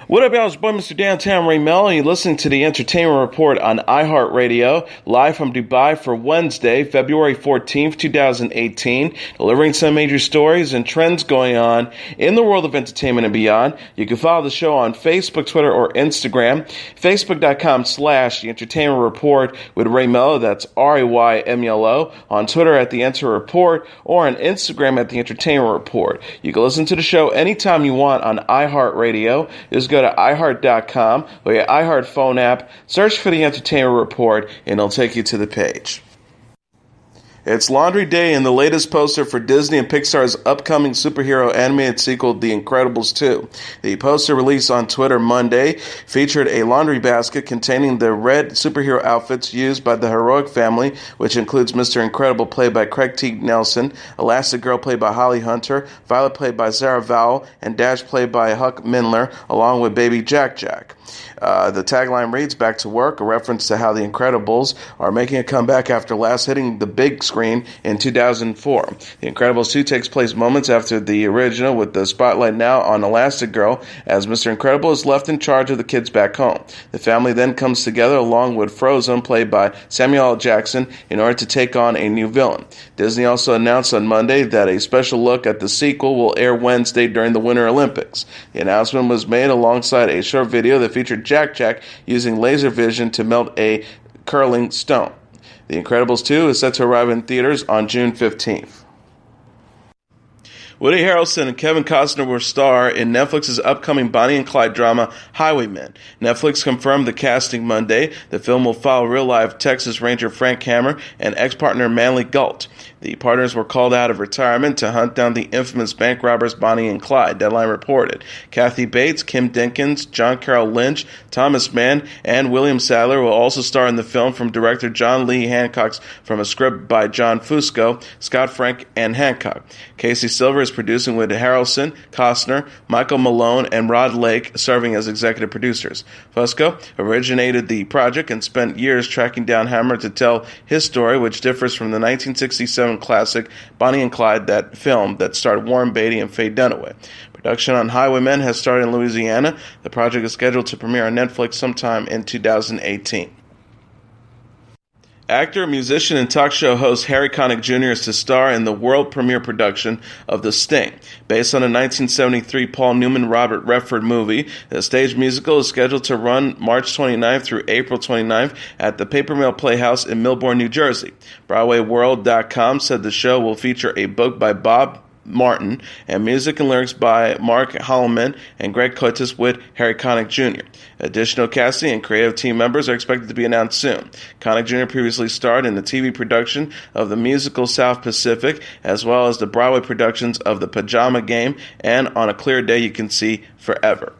What up, y'all? It's boy Mr. Downtown Ray Melo, and you're listening to the Entertainment Report on iHeartRadio, live from Dubai for Wednesday, February 14th, 2018, delivering some major stories and trends going on in the world of entertainment and beyond. You can follow the show on Facebook, Twitter, or Instagram, facebook.com/The Entertainment Report with Ray Melo, that's RAYMELO, on Twitter at The Enter Report, or on Instagram at The Entertainment Report. You can listen to the show anytime you want on iHeartRadio. Just go to iHeart.com or your iHeart phone app, search for the Entertainment Report, and it'll take you to the page. It's Laundry Day, and the latest poster for Disney and Pixar's upcoming superhero animated sequel, The Incredibles 2. The poster released on Twitter Monday featured a laundry basket containing the red superhero outfits used by the heroic family, which includes Mr. Incredible, played by Craig T. Nelson, Elastigirl, played by Holly Hunter, Violet, played by Sarah Vowell, and Dash, played by Huck Mindler, along with baby Jack Jack. The tagline reads, "Back to work," a reference to how the Incredibles are making a comeback after last hitting the big screen in 2004. The Incredibles 2 takes place moments after the original, with the spotlight now on Elastigirl as Mr. Incredible is left in charge of the kids back home. The family then comes together along with Frozen, played by Samuel L. Jackson, in order to take on a new villain. Disney also announced on Monday that a special look at the sequel will air Wednesday during the Winter Olympics. The announcement was made alongside a short video that featured Jack Jack using laser vision to melt a curling stone. The Incredibles 2 is set to arrive in theaters on June 15th. Woody Harrelson and Kevin Costner will star in Netflix's upcoming Bonnie and Clyde drama, Highwaymen. Netflix confirmed the casting Monday. The film will follow real-life Texas Ranger Frank Hammer and ex-partner Manley Galt. The partners were called out of retirement to hunt down the infamous bank robbers Bonnie and Clyde, Deadline reported. Kathy Bates, Kim Dinkins, John Carroll Lynch, Thomas Mann, and William Sadler will also star in the film, from director John Lee Hancock's from a script by John Fusco, Scott Frank, and Hancock. Casey Silver is producing, with Harrelson, Costner, Michael Malone, and Rod Lake serving as executive producers. Fusco originated the project and spent years tracking down Hammer to tell his story, which differs from the 1967 classic Bonnie and Clyde, that film that starred Warren Beatty and Faye Dunaway. Production on Highwaymen has started in Louisiana. The project is scheduled to premiere on Netflix sometime in 2018. Actor, musician, and talk show host Harry Connick Jr. is to star in the world premiere production of The Sting. Based on a 1973 Paul Newman-Robert Redford movie, the stage musical is scheduled to run March 29th through April 29th at the Paper Mill Playhouse in Millbourne, New Jersey. BroadwayWorld.com said the show will feature a book by Bob Martin and music and lyrics by Mark Holloman and Greg Coitus, with Harry Connick Jr. Additional casting and creative team members are expected to be announced soon. Connick Jr. previously starred in the TV production of the musical South Pacific, as well as the Broadway productions of The Pajama Game and On a Clear Day You Can See Forever.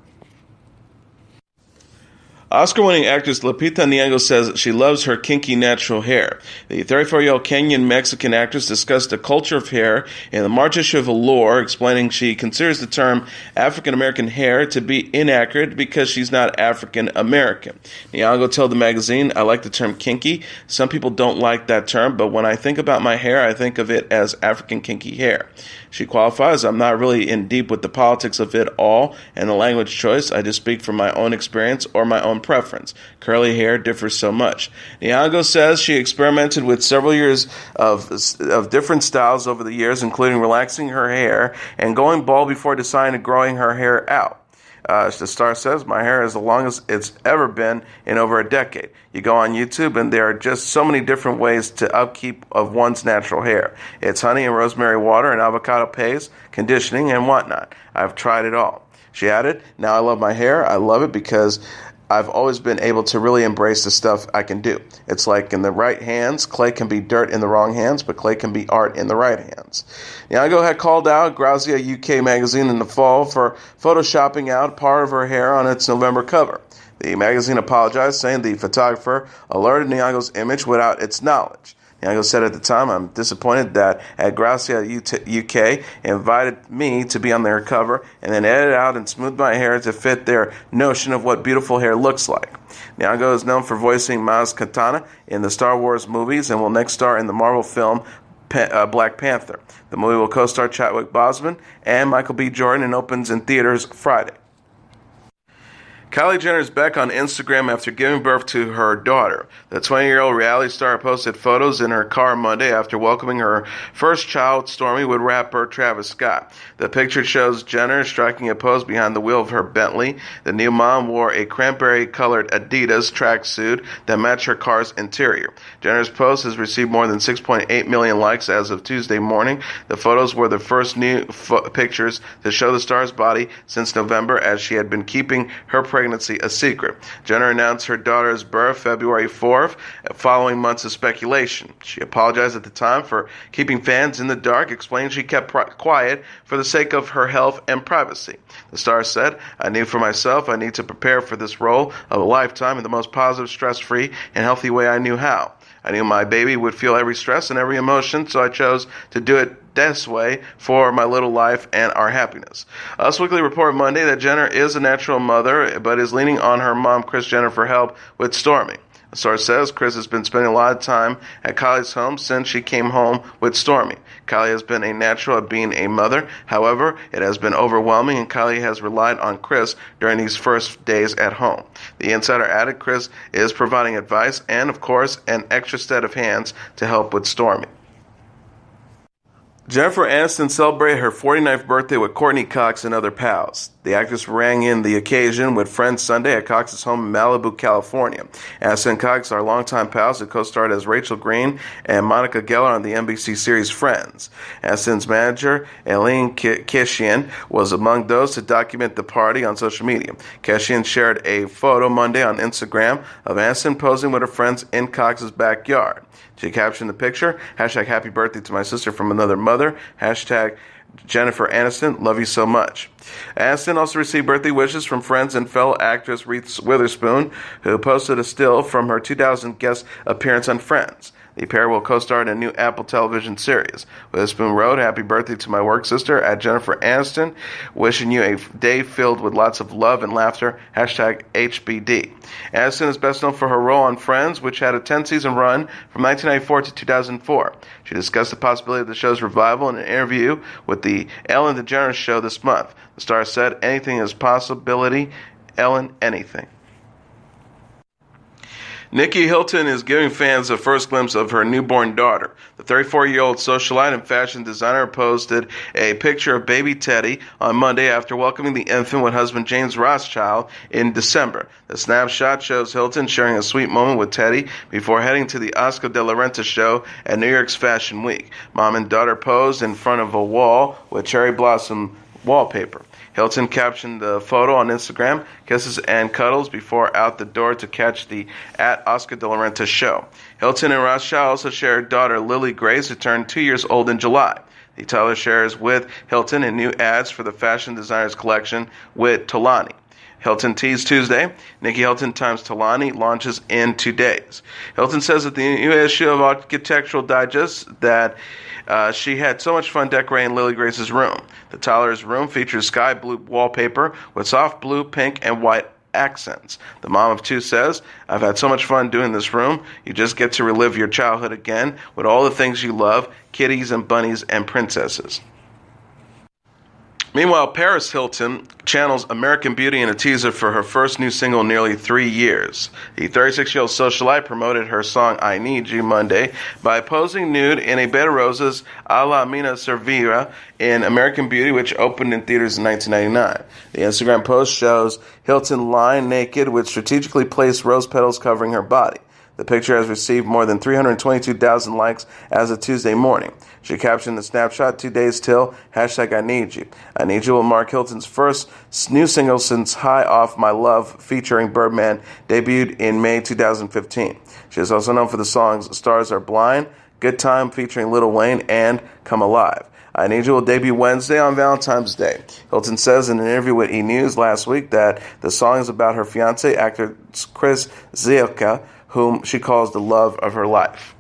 Oscar-winning actress Lupita Nyong'o says she loves her kinky natural hair. The 34-year-old Kenyan-Mexican actress discussed the culture of hair in the March issue of Allure, explaining she considers the term African-American hair to be inaccurate because she's not African-American. Nyong'o told the magazine, "I like the term kinky. Some people don't like that term, but when I think about my hair, I think of it as African kinky hair." She qualifies, "I'm not really in deep with the politics of it all and the language choice. I just speak from my own experience or my own preference. Curly hair differs so much." Nyong'o says she experimented with several years of different styles over the years, including relaxing her hair and going bald before deciding to growing her hair out. The star says, "My hair is the longest it's ever been in over a decade. You go on YouTube and there are just so many different ways to upkeep of one's natural hair. It's honey and rosemary water and avocado paste, conditioning, and whatnot. I've tried it all." She added, "Now I love my hair. I love it because I've always been able to really embrace the stuff I can do. It's like in the right hands, clay can be dirt in the wrong hands, but clay can be art in the right hands." Nyong'o had called out Grazia UK magazine in the fall for photoshopping out part of her hair on its November cover. The magazine apologized, saying the photographer alerted Nyong'o's image without its knowledge. Nyong'o said at the time, "I'm disappointed that at Grazia UK invited me to be on their cover and then edited out and smoothed my hair to fit their notion of what beautiful hair looks like." Nyong'o is known for voicing Maz Kanata in the Star Wars movies and will next star in the Marvel film Black Panther. The movie will co-star Chadwick Boseman and Michael B. Jordan and opens in theaters Friday. Kylie Jenner is back on Instagram after giving birth to her daughter. The 20-year-old reality star posted photos in her car Monday after welcoming her first child, Stormy, with rapper Travis Scott. The picture shows Jenner striking a pose behind the wheel of her Bentley. The new mom wore a cranberry-colored Adidas tracksuit that matched her car's interior. Jenner's post has received more than 6.8 million likes as of Tuesday morning. The photos were the first new pictures to show the star's body since November, as she had been keeping her pregnancy a secret. Jenner announced her daughter's birth February 4th, following months of speculation. She apologized at the time for keeping fans in the dark, explaining she kept quiet for the sake of her health and privacy. The star said, "I knew for myself I need to prepare for this role of a lifetime in the most positive, stress-free, and healthy way I knew how. I knew my baby would feel every stress and every emotion, so I chose to do it this way for my little life and our happiness." Us Weekly reported Monday that Jenner is a natural mother, but is leaning on her mom, Kris Jenner, for help with Stormy. The source says Kris has been spending a lot of time at Kylie's home since she came home with Stormy. Kylie has been a natural at being a mother. However, it has been overwhelming, and Kylie has relied on Kris during these first days at home. The insider added Kris is providing advice and, of course, an extra set of hands to help with Stormy. Jennifer Aniston celebrated her 49th birthday with Courteney Cox and other pals. The actress rang in the occasion with friends Sunday at Cox's home in Malibu, California. Aniston and Cox are longtime pals who co-starred as Rachel Green and Monica Geller on the NBC series Friends. Aniston's manager, Eileen Kishian, was among those to document the party on social media. Kishian shared a photo Monday on Instagram of Aniston posing with her friends in Cox's backyard. She captioned the picture, #Happy birthday to my sister from another mother, #Jennifer Aniston, love you so much. Aniston also received birthday wishes from friends and fellow actress Reese Witherspoon, who posted a still from her 2000 guest appearance on Friends. The pair will co-star in a new Apple television series. Witherspoon wrote, "Happy birthday to my work sister at Jennifer Aniston. Wishing you a day filled with lots of love and laughter. #HBD. Aniston is best known for her role on Friends, which had a 10-season run from 1994 to 2004. She discussed the possibility of the show's revival in an interview with the Ellen DeGeneres Show this month. The star said, "Anything is possibility. Ellen, anything." Nicky Hilton is giving fans a first glimpse of her newborn daughter. The 34-year-old socialite and fashion designer posted a picture of baby Teddy on Monday after welcoming the infant with husband James Rothschild in December. The snapshot shows Hilton sharing a sweet moment with Teddy before heading to the Oscar de la Renta show at New York's Fashion Week. Mom and daughter posed in front of a wall with cherry blossom wallpaper. Hilton captioned the photo on Instagram, "Kisses and cuddles," before out the door to catch the @Oscar de la Renta show. Hilton and Rothschild also shared daughter Lily Grace, who turned 2 years old in July. The Tyler shares with Hilton in new ads for the fashion designer's collection with Tolani. Hilton teased Tuesday. Nicky Hilton times Tolani launches in 2 days. Hilton says that the new issue of Architectural Digest that she had so much fun decorating Lily Grace's room. The Tyler's room features sky blue wallpaper with soft blue, pink, and white accents. The mom of two says, "I've had so much fun doing this room. You just get to relive your childhood again with all the things you love, kitties and bunnies and princesses." Meanwhile, Paris Hilton channels American Beauty in a teaser for her first new single in nearly 3 years. The 36-year-old socialite promoted her song I Need You Monday by posing nude in a bed of roses a la Mina Cervera in American Beauty, which opened in theaters in 1999. The Instagram post shows Hilton lying naked with strategically placed rose petals covering her body. The picture has received more than 322,000 likes as of Tuesday morning. She captioned the snapshot, 2 days till, #I Need You. I Need You will mark Hilton's first new single since High Off My Love, featuring Birdman, debuted in May 2015. She is also known for the songs Stars Are Blind, Good Time featuring Lil Wayne, and Come Alive. I Need You will debut Wednesday on Valentine's Day. Hilton says in an interview with E! News last week that the song is about her fiancé, actor Chris Zielka, whom she calls the love of her life.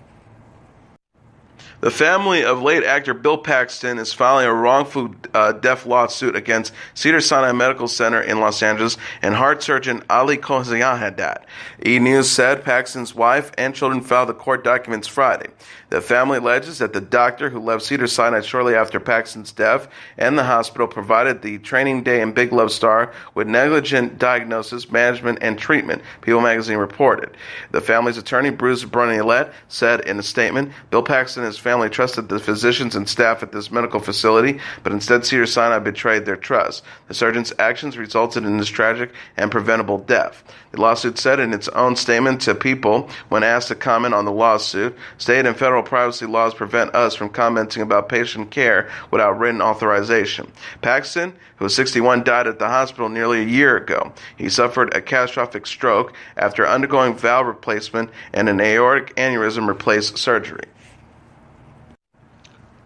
The family of late actor Bill Paxton is filing a wrongful death lawsuit against Cedars-Sinai Medical Center in Los Angeles and heart surgeon Ali Kozian had died. E! News said Paxton's wife and children filed the court documents Friday. The family alleges that the doctor who left Cedars-Sinai shortly after Paxton's death and the hospital provided the Training Day and Big Love star with negligent diagnosis, management, and treatment, People magazine reported. The family's attorney, Bruce Brunellette, said in a statement, Bill Paxton and his family trusted the physicians and staff at this medical facility, but instead Cedars-Sinai betrayed their trust. The surgeon's actions resulted in his tragic and preventable death. The lawsuit said in its own statement to People, when asked to comment on the lawsuit, state and federal privacy laws prevent us from commenting about patient care without written authorization. Paxton, who was 61, died at the hospital nearly a year ago. He suffered a catastrophic stroke after undergoing valve replacement and an aortic aneurysm replacement surgery.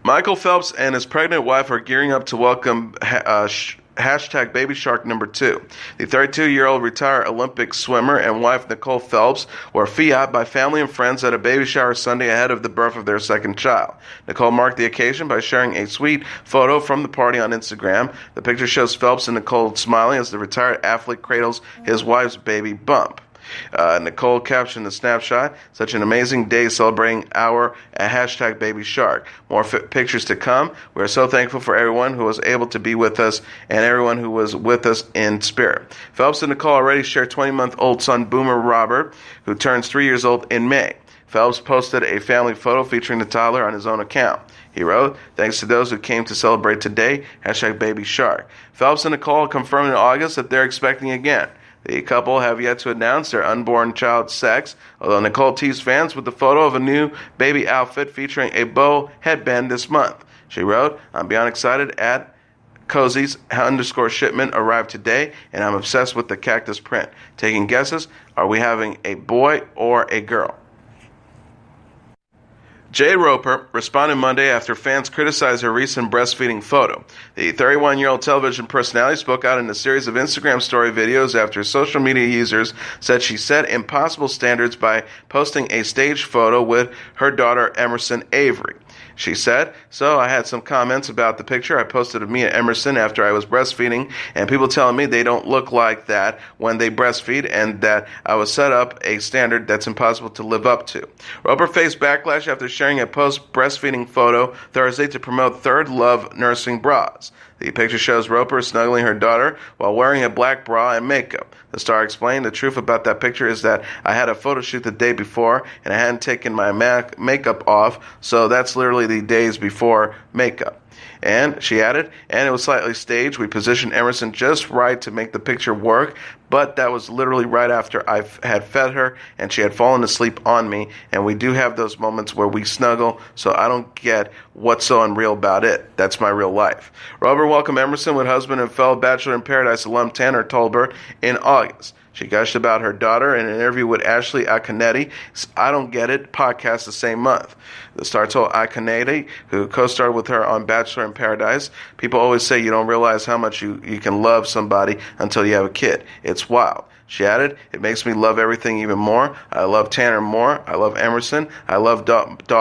Michael Phelps and his pregnant wife are gearing up to welcome hashtag Baby Shark number 2. The 32-year-old retired Olympic swimmer and wife Nicole Phelps were fiat by family and friends at a baby shower Sunday ahead of the birth of their second child. Nicole marked the occasion by sharing a sweet photo from the party on Instagram. The picture shows Phelps and Nicole smiling as the retired athlete cradles his wife's baby bump. Nicole captioned the snapshot, such an amazing day celebrating our hashtag Baby Shark. More pictures to come. We are so thankful for everyone who was able to be with us and everyone who was with us in spirit. Phelps and Nicole already share 20-month-old son Boomer Robert, who turns 3 years old in May. Phelps posted a family photo featuring the toddler on his own account. He wrote, thanks to those who came to celebrate today, hashtag Baby Shark. Phelps and Nicole confirmed in August that they're expecting again. The couple have yet to announce their unborn child's sex, although Nicole teased fans with the photo of a new baby outfit featuring a bow headband this month. She wrote, I'm beyond excited at Cozy's _shipment arrived today, and I'm obsessed with the cactus print. Taking guesses, are we having a boy or a girl? Jade Roper responded Monday after fans criticized her recent breastfeeding photo. The 31-year-old television personality spoke out in a series of Instagram story videos after social media users said she set impossible standards by posting a staged photo with her daughter Emerson Avery. She said, so I had some comments about the picture I posted of me and Emerson after I was breastfeeding, and people telling me they don't look like that when they breastfeed, and that I was set up a standard that's impossible to live up to. Roper faced backlash after sharing a post-breastfeeding photo Thursday to promote Third Love nursing bras. The picture shows Roper snuggling her daughter while wearing a black bra and makeup. The star explained, the truth about that picture is that I had a photo shoot the day before and I hadn't taken my makeup off, so that's literally the days before makeup. And she added, and it was slightly staged. We positioned Emerson just right to make the picture work, but that was literally right after I had fed her and she had fallen asleep on me, and we do have those moments where we snuggle, so I don't get what's so unreal about it. That's my real life. Robert welcomed Emerson with husband and fellow Bachelor in Paradise alum Tanner Tolbert in August. She gushed about her daughter in an interview with Ashley Akinetti, I Don't Get It podcast the same month. The star told Akinetti, who co-starred with her on Bachelor in Paradise, people always say you don't realize how much you can love somebody until you have a kid. It's wild. She added, it makes me love everything even more. I love Tanner more. I love Emerson. I love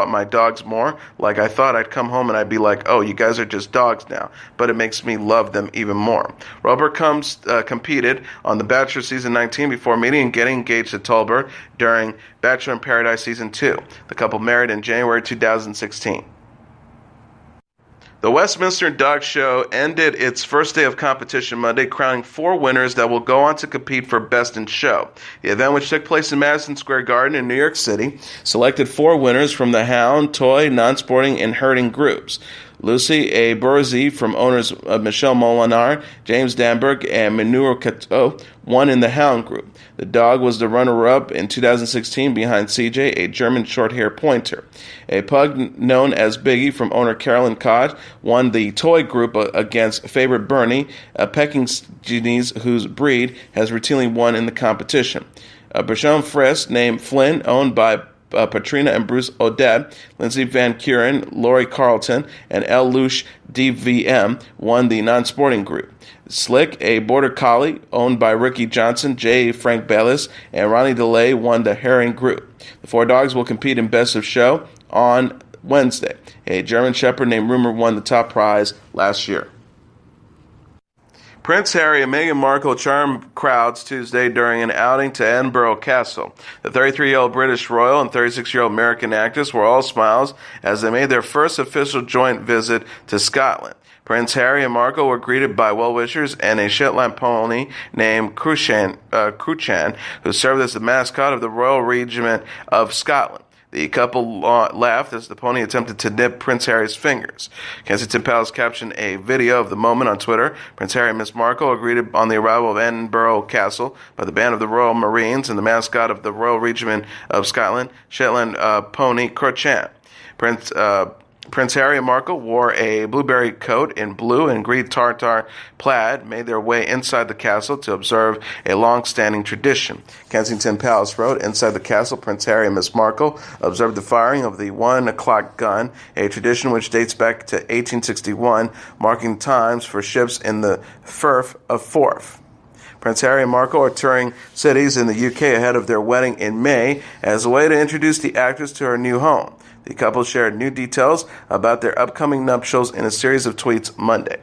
my dogs more. Like I thought I'd come home and I'd be like, oh, you guys are just dogs now. But it makes me love them even more. Roper competed on The Bachelor Season 19 before meeting and getting engaged to Tolbert during Bachelor in Paradise Season 2. The couple married in January 2016. The Westminster Dog Show ended its first day of competition Monday, crowning 4 winners that will go on to compete for Best in Show. The event, which took place in Madison Square Garden in New York City, selected 4 winners from the Hound, Toy, Non-Sporting, and Herding groups. Lucy A. Burzy, from owners of Michelle Molinar, James Danberg, and Minoru Kato, won in the Hound group. The dog was the runner-up in 2016 behind CJ, a German short-hair pointer. A pug known as Biggie, from owner Carolyn Koch, won the toy group against favorite Bernie, a Pekingese whose breed has routinely won in the competition. A Bichon Frisé named Flynn, owned by Patrina and Bruce Odette, Lindsay Van Kuren, Lori Carlton, and L. Lush DVM won the non-sporting group. Slick, a border collie owned by Ricky Johnson, J. Frank Bellis, and Ronnie DeLay won the herring group. The 4 dogs will compete in Best of Show on Wednesday. A German Shepherd named Rumor won the top prize last year. Prince Harry and Meghan Markle charmed crowds Tuesday during an outing to Edinburgh Castle. The 33-year-old British royal and 36-year-old American actress were all smiles as they made their first official joint visit to Scotland. Prince Harry and Markle were greeted by well-wishers and a Shetland pony named Cruchan, who served as the mascot of the Royal Regiment of Scotland. The couple laughed as the pony attempted to nip Prince Harry's fingers. Kensington Palace captioned a video of the moment on Twitter. Prince Harry and Miss Markle are greeted on the arrival of Edinburgh Castle by the band of the Royal Marines and the mascot of the Royal Regiment of Scotland, Shetland pony Cruchan. Prince Harry and Markle wore a blueberry coat in blue and green tartar plaid, made their way inside the castle to observe a long-standing tradition. Kensington Palace wrote, inside the castle, Prince Harry and Miss Markle observed the firing of the 1 o'clock gun, a tradition which dates back to 1861, marking times for ships in the Firth of Forth. Prince Harry and Markle are touring cities in the UK ahead of their wedding in May as a way to introduce the actress to her new home. The couple shared new details about their upcoming nuptials in a series of tweets Monday.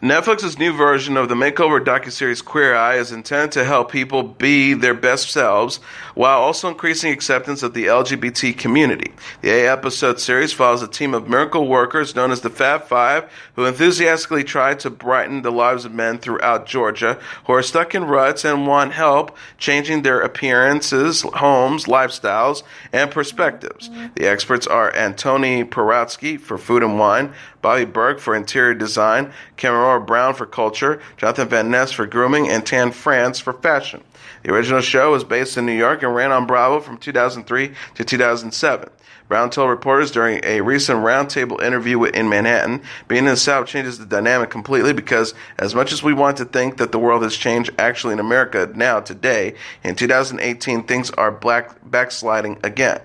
Netflix's new version of the makeover docuseries Queer Eye is intended to help people be their best selves while also increasing acceptance of the LGBT community. The 8-episode series follows a team of miracle workers known as the Fab Five who enthusiastically try to brighten the lives of men throughout Georgia who are stuck in ruts and want help changing their appearances, homes, lifestyles, and perspectives. The experts are Antoni Paratsky for food and wine, Bobby Burke for interior design, Cameron Brown for culture, Jonathan Van Ness for grooming, and Tan France for fashion. The original show was based in New York and ran on Bravo from 2003 to 2007. Brown told reporters during a recent roundtable interview in Manhattan, being in the South changes the dynamic completely because as much as we want to think that the world has changed actually in America now, today, in 2018, things are backsliding again.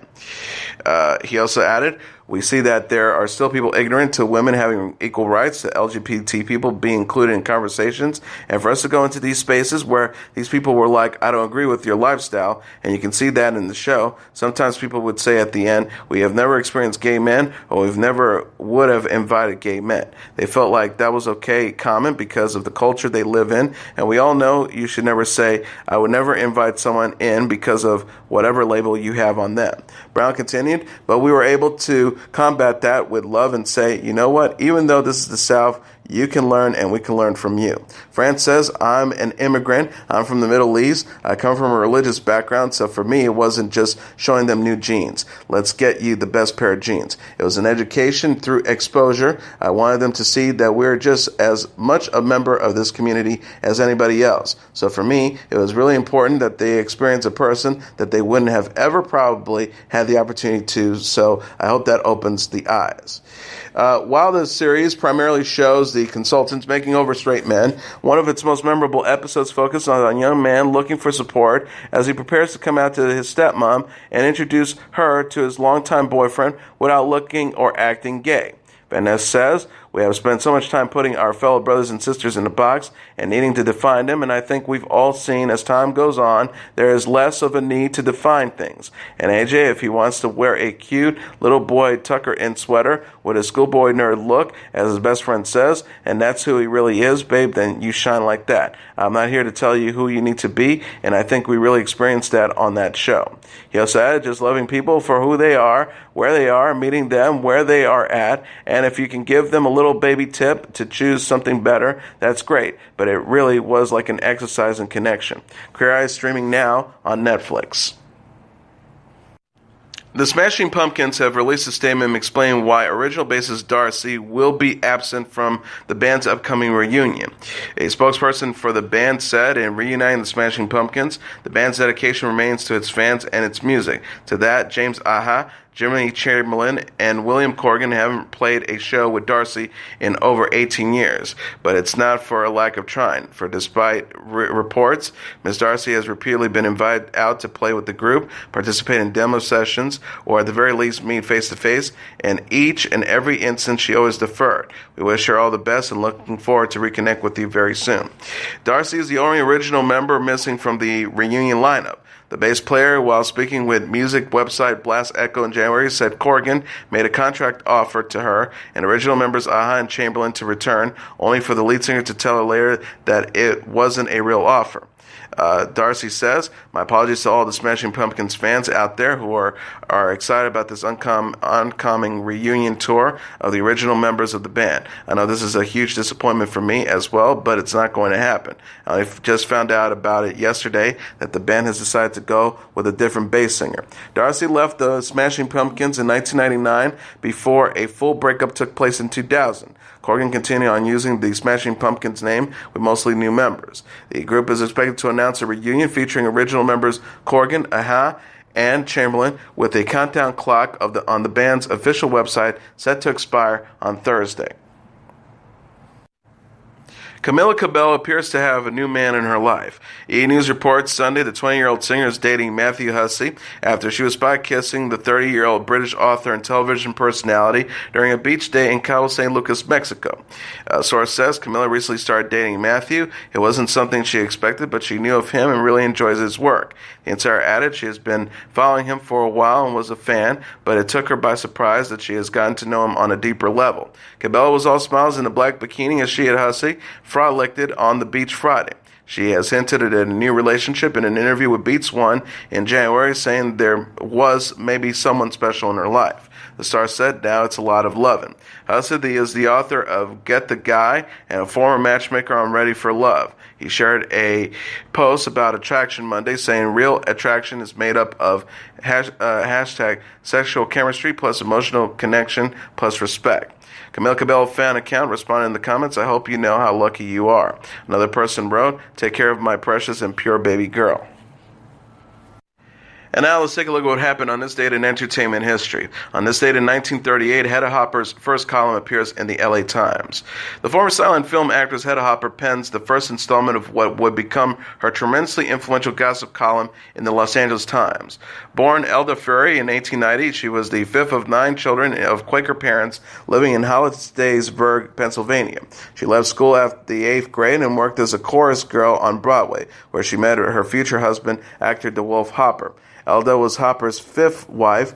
He also added, we see that there are still people ignorant to women having equal rights, to LGBT people being included in conversations, and for us to go into these spaces where these people were like, I don't agree with your lifestyle, and you can see that in the show. Sometimes people would say at the end, we have never experienced gay men, or we've never would have invited gay men. They felt like that was okay comment because of the culture they live in, and we all know you should never say, I would never invite someone in because of whatever label you have on them. Brown continued, but we were able to combat that with love and say, you know what, even though this is the South, you can learn and we can learn from you. France says, I'm an immigrant. I'm from the Middle East. I come from a religious background, so for me, it wasn't just showing them new jeans. Let's get you the best pair of jeans. It was an education through exposure. I wanted them to see that we're just as much a member of this community as anybody else. So for me, it was really important that they experience a person that they wouldn't have ever probably had the opportunity to, so I hope that opens the eyes. While the series primarily shows the consultants making over straight men, one of its most memorable episodes focused on a young man looking for support as he prepares to come out to his stepmom and introduce her to his longtime boyfriend without looking or acting gay. Van Ness says, we have spent so much time putting our fellow brothers and sisters in a box and needing to define them, and I think we've all seen as time goes on, there is less of a need to define things. And AJ, if he wants to wear a cute little boy tucker-in sweater with a schoolboy nerd look, as his best friend says, and that's who he really is, babe, then you shine like that. I'm not here to tell you who you need to be, and I think we really experienced that on that show. He also added, just loving people for who they are, where they are, meeting them where they are at, and if you can give them a little baby tip to choose something better, that's great. But it really was like an exercise in connection. Queer Eye is streaming now on Netflix. The Smashing Pumpkins have released a statement explaining why original bassist D'arcy will be absent from the band's upcoming reunion. A spokesperson for the band said, in reuniting the Smashing Pumpkins, the band's dedication remains to its fans and its music. To that, James Aha, Jimmy Chamberlain, and William Corgan haven't played a show with D'arcy in over 18 years, but it's not for a lack of trying. For despite reports, Ms. D'arcy has repeatedly been invited out to play with the group, participate in demo sessions, or at the very least meet face-to-face, and each and every instance she always deferred. We wish her all the best and looking forward to reconnect with you very soon. D'arcy is the only original member missing from the reunion lineup. The bass player, while speaking with music website Blast Echo in January, said Corgan made a contract offer to her and original members Aha and Chamberlain to return, only for the lead singer to tell her later that it wasn't a real offer. D'arcy says, "My apologies to all the Smashing Pumpkins fans out there who are excited about this oncoming reunion tour of the original members of the band. I know this is a huge disappointment for me as well, but it's not going to happen. I just found out about it yesterday that the band has decided to go with a different bass singer." D'arcy left the Smashing Pumpkins in 1999 before a full breakup took place in 2000. Corgan continued on using the Smashing Pumpkins name with mostly new members. The group is expected to announce a reunion featuring original members Corgan, Aha, and Chamberlain, with a countdown clock on the band's official website set to expire on Thursday. Camila Cabello appears to have a new man in her life. E! News reports Sunday the 20-year-old singer is dating Matthew Hussey after she was spotted kissing the 30-year-old British author and television personality during a beach day in Cabo San Lucas, Mexico. A source says Camila recently started dating Matthew. It wasn't something she expected, but she knew of him and really enjoys his work. The insider added she has been following him for a while and was a fan, but it took her by surprise that she has gotten to know him on a deeper level. Cabello was all smiles in a black bikini as she and Hussey frolicked on the beach Friday. She has hinted at a new relationship in an interview with Beats One in January, saying there was maybe someone special in her life. The star said, "Now it's a lot of loving." Hussey is the author of Get the Guy and a former matchmaker on Ready for Love. He shared a post about attraction Monday, saying real attraction is made up of hashtag sexual chemistry plus emotional connection plus respect. Camila Cabello fan account responded in the comments, "I hope you know how lucky you are." Another person wrote, "Take care of my precious and pure baby girl." And now let's take a look at what happened on this date in entertainment history. On this date in 1938, Hedda Hopper's first column appears in the LA Times. The former silent film actress Hedda Hopper pens the first installment of what would become her tremendously influential gossip column in the Los Angeles Times. Born Elda Fury in 1890, she was the fifth of 9 children of Quaker parents living in Hollidaysburg, Pennsylvania. She left school after the 8th grade and worked as a chorus girl on Broadway, where she met her future husband, actor DeWolf Hopper. Elda was Hopper's 5th wife.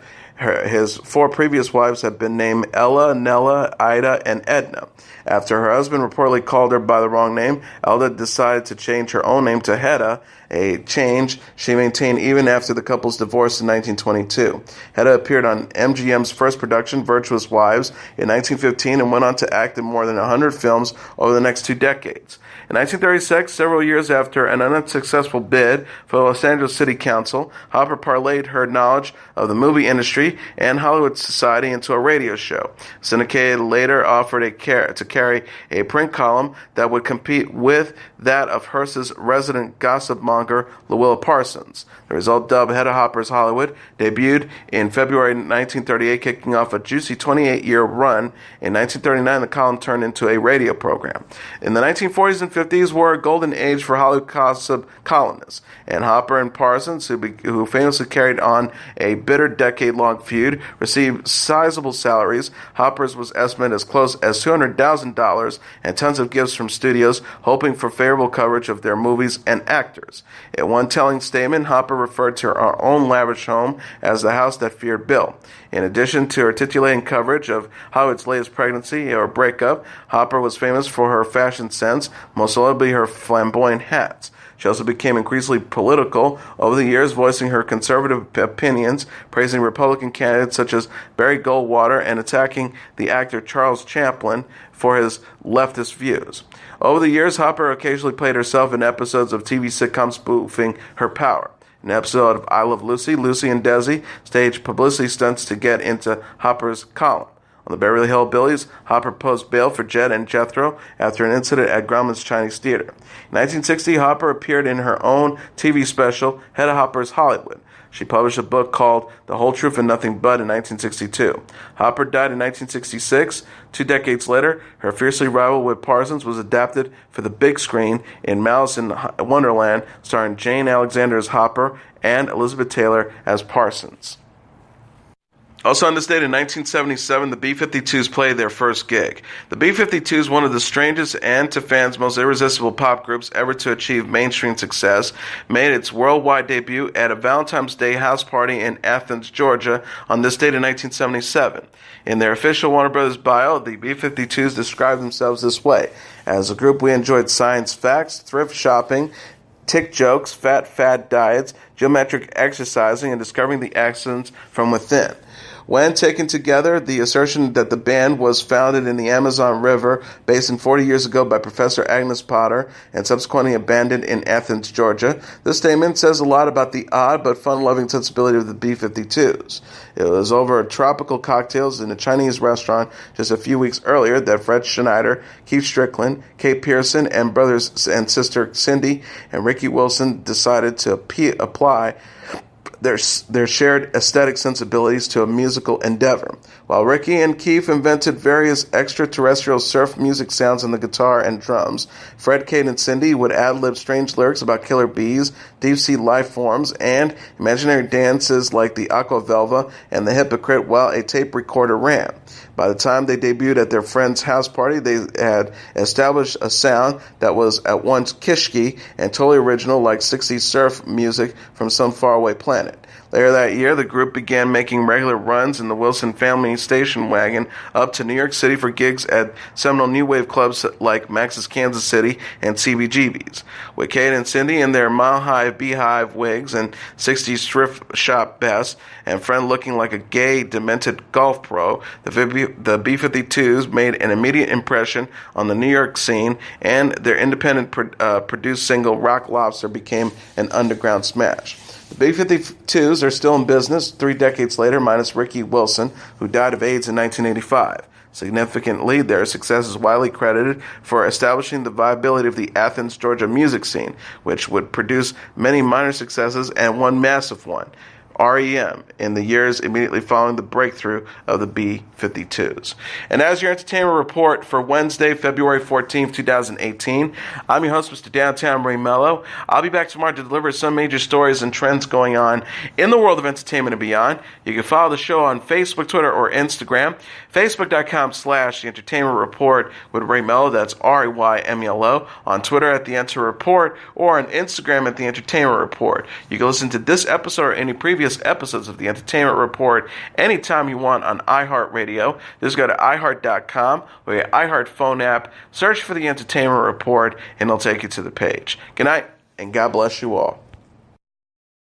His 4 previous wives had been named Ella, Nella, Ida, and Edna. After her husband reportedly called her by the wrong name, Elda decided to change her own name to Hedda, a change she maintained even after the couple's divorce in 1922. Hedda appeared on MGM's first production, Virtuous Wives, in 1915 and went on to act in more than 100 films over the next 2 decades. In 1936, several years after an unsuccessful bid for the Los Angeles City Council, Hopper parlayed her knowledge of the movie industry and Hollywood society into a radio show. Syndicated later offered to carry a print column that would compete with that of Hearst's resident gossip monger, Louilla Parsons. The result, dubbed Hedda Hopper's Hollywood, debuted in February 1938, kicking off a juicy 28-year run. In 1939, the column turned into a radio program. In the 1940s and 50s were a golden age for Hollywood gossip columnists, and Hopper and Parsons, who famously carried on a bitter decade-long feud, received sizable salaries. Hopper's was estimated as close as $200,000 and tons of gifts from studios, hoping for favorable coverage of their movies and actors. In one telling statement, Hopper referred to her own lavish home as the house that feared Bill. In addition to articulating coverage of Hollywood's latest pregnancy or breakup, Hopper was famous for her fashion sense, most notably her flamboyant hats. She also became increasingly political over the years, voicing her conservative opinions, praising Republican candidates such as Barry Goldwater and attacking the actor Charles Chaplin for his leftist views. Over the years, Hopper occasionally played herself in episodes of TV sitcoms spoofing her power. In an episode of I Love Lucy, Lucy and Desi staged publicity stunts to get into Hopper's column. On the Beverly Hillbillies, Hopper posed bail for Jed and Jethro after an incident at Grauman's Chinese Theater. In 1960, Hopper appeared in her own TV special, Hedda Hopper's Hollywood. She published a book called The Whole Truth and Nothing But in 1962. Hopper died in 1966. 2 decades later, her fiercely rival with Parsons was adapted for the big screen in Malice in Wonderland, starring Jane Alexander as Hopper and Elizabeth Taylor as Parsons. Also on this date in 1977, the B-52s played their first gig. The B-52s, one of the strangest and, to fans, most irresistible pop groups ever to achieve mainstream success, made its worldwide debut at a Valentine's Day house party in Athens, Georgia, on this date in 1977. In their official Warner Brothers bio, the B-52s describe themselves this way: as a group, we enjoyed science facts, thrift shopping, tick jokes, fad diets, geometric exercising, and discovering the excellence from within. When taken together, the assertion that the band was founded in the Amazon River basin 40 years ago by Professor Agnes Potter and subsequently abandoned in Athens, Georgia, this statement says a lot about the odd but fun-loving sensibility of the B-52s. It was over tropical cocktails in a Chinese restaurant just a few weeks earlier that Fred Schneider, Keith Strickland, Kate Pearson, and brothers and sister Cindy and Ricky Wilson decided to apply their shared aesthetic sensibilities to a musical endeavor. While Ricky and Keith invented various extraterrestrial surf music sounds on the guitar and drums, Fred, Kate, and Cindy would ad-lib strange lyrics about killer bees, deep-sea life forms, and imaginary dances like the Aqua Velva and the Hypocrite while a tape recorder ran. By the time they debuted at their friend's house party, they had established a sound that was at once kishki and totally original, like 60s surf music from some faraway planet. Later that year, the group began making regular runs in the Wilson family station wagon up to New York City for gigs at seminal new wave clubs like Max's Kansas City and CBGB's. With Kate and Cindy in their mile-high beehive wigs and 60s thrift shop vests, and Fred looking like a gay, demented golf pro, the B-52s made an immediate impression on the New York scene, and their independent produced single Rock Lobster became an underground smash. The B-52s are still in business 3 decades later, minus Ricky Wilson, who died of AIDS in 1985. Significantly, their success is widely credited for establishing the viability of the Athens, Georgia music scene, which would produce many minor successes and one massive one, REM, in the years immediately following the breakthrough of the B-52s. And as your entertainment report for Wednesday, February 14th, 2018, I'm your host, Mr. Downtown Ray Melo. I'll be back tomorrow to deliver some major stories and trends going on in the world of entertainment and beyond. You can follow the show on Facebook, Twitter, or Instagram. Facebook.com/The Entertainment Report with Ray Melo, that's RAYMELO. On Twitter at The Enter Report, or on Instagram at The Entertainment Report. You can listen to this episode or any previous episodes of The Entertainment Report anytime you want on iHeartRadio. Just go to iHeart.com or your iHeart phone app, search for The Entertainment Report, and it'll take you to the page. Good night, and God bless you all.